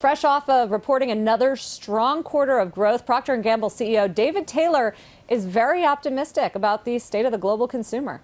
Fresh off of reporting another strong quarter of growth, Procter & Gamble CEO David Taylor is very optimistic about the state of the global consumer.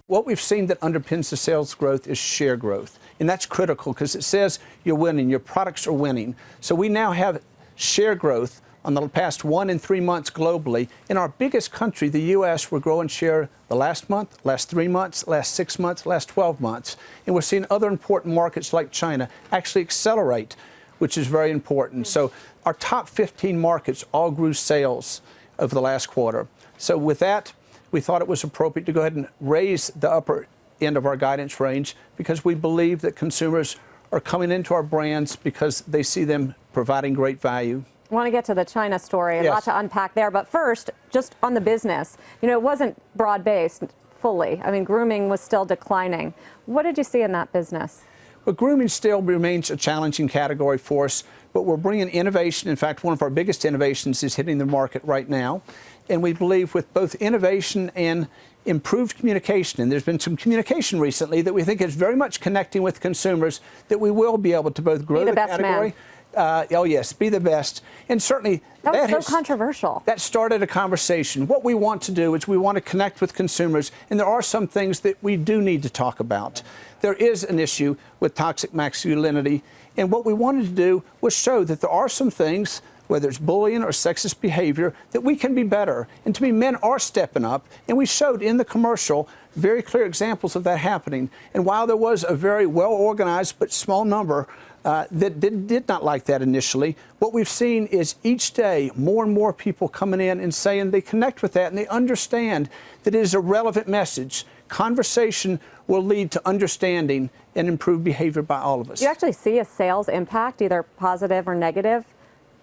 What we've seen that underpins the sales growth is share growth. And that's critical because it says you're winning, your products are winning. So we now have share growth on the past 1 and 3 months globally. In our biggest country, the U.S., we're growing share the last month, last 3 months, last 6 months, last 12 months. And we're seeing other important markets like China actually accelerate, which is very important. So our top 15 markets all grew sales over the last quarter. So with that, we thought it was appropriate to go ahead and raise the upper end of our guidance range because we believe that consumers are coming into our brands because they see them providing great value. I want to get to the China story, a lot to unpack there. But first, just on the business, it wasn't broad-based fully. I mean, grooming was still declining. What did you see in that business? Well, grooming still remains a challenging category for us, but we're bringing innovation. In fact, one of our biggest innovations is hitting the market right now. And we believe with both innovation and improved communication, and there's been some communication recently that we think is very much connecting with consumers, that we will be able to both grow the category. Oh, yes, be the best. And certainly that was so controversial. That started a conversation. What we want to do is we want to connect with consumers, and there are some things that we do need to talk about. There is an issue with toxic masculinity, and what we wanted to do was show that there are some things, whether it's bullying or sexist behavior, that we can be better. And to me, men are stepping up, and we showed in the commercial very clear examples of that happening. And while there was a very well-organized but small number that did not like that initially, what we've seen is each day more and more people coming in and saying they connect with that and they understand that it is a relevant message. Conversation will lead to understanding and improved behavior by all of us. Do you actually see a sales impact, either positive or negative,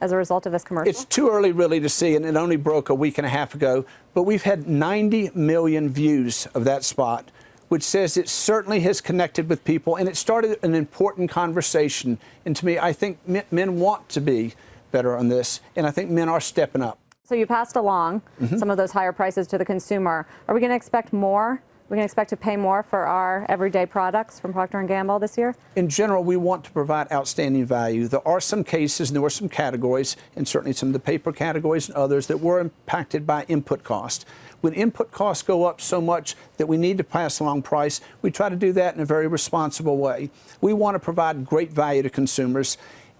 as a result of this commercial? It's too early really to see, and it only broke a week and a half ago, but we've had 90 million views of that spot, which says it certainly has connected with people, and it started an important conversation. And to me, I think men want to be better on this, and I think men are stepping up. So you passed along some of those higher prices to the consumer. Are we going to expect more? Are we going to expect to pay more for our everyday products from Procter & Gamble this year? In general, we want to provide outstanding value. There are some cases and there were some categories, and certainly some of the paper categories and others, that were impacted by input cost. When input costs go up so much that we need to pass along price, we try to do that in a very responsible way. We want to provide great value to consumers.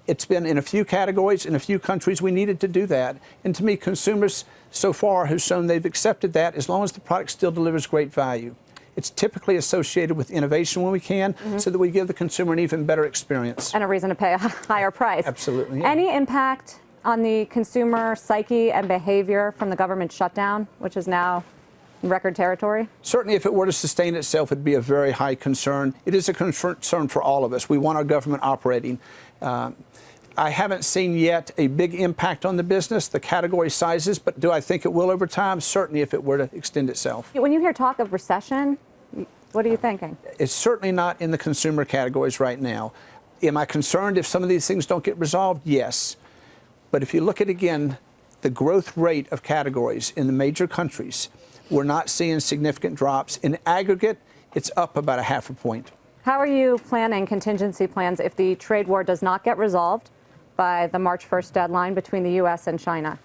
It's been in a few categories, in a few countries, we needed to do that. And to me, consumers so far have shown they've accepted that as long as the product still delivers great value. It's typically associated with innovation when we can, so that we give the consumer an even better experience. And a reason to pay a higher price. Absolutely. Yeah. Any impact on the consumer psyche and behavior from the government shutdown, which is now in record territory? Certainly, if it were to sustain itself, it'd be a very high concern. It is a concern for all of us. We want our government operating. I haven't seen yet a big impact on the business, the category sizes, but do I think it will over time? Certainly, if it were to extend itself. When you hear talk of recession, what are you thinking? It's certainly not in the consumer categories right now. Am I concerned if some of these things don't get resolved? Yes. But if you look at, again, the growth rate of categories in the major countries, we're not seeing significant drops. In aggregate, it's up about 0.5 point. How are you planning contingency plans if the trade war does not get resolved by the March 1st deadline between the U.S. and China?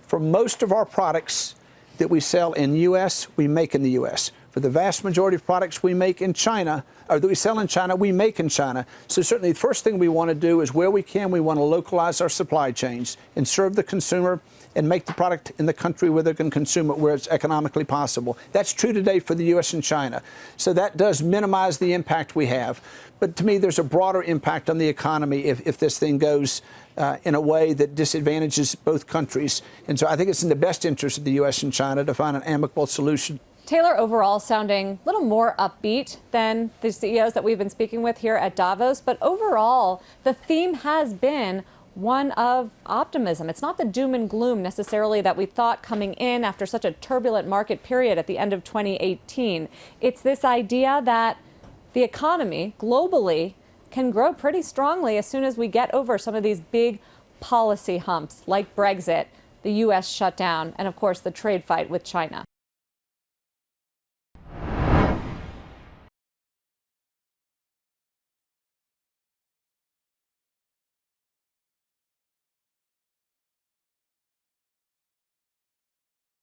For most of our products that we sell in the U.S., we make in the U.S. For the vast majority of products we make in China, or that we sell in China, we make in China. So certainly the first thing we want to do is where we can, we want to localize our supply chains and serve the consumer and make the product in the country where they can consume it, where it's economically possible. That's true today for the U.S. and China. So that does minimize the impact we have. But to me, there's a broader impact on the economy if this thing goes in a way that disadvantages both countries. And so I think it's in the best interest of the U.S. and China to find an amicable solution. Taylor overall sounding a little more upbeat than the CEOs that we've been speaking with here at Davos. But overall, the theme has been one of optimism. It's not the doom and gloom necessarily that we thought coming in after such a turbulent market period at the end of 2018. It's this idea that the economy globally can grow pretty strongly as soon as we get over some of these big policy humps like Brexit, the U.S. shutdown, and of course the trade fight with China.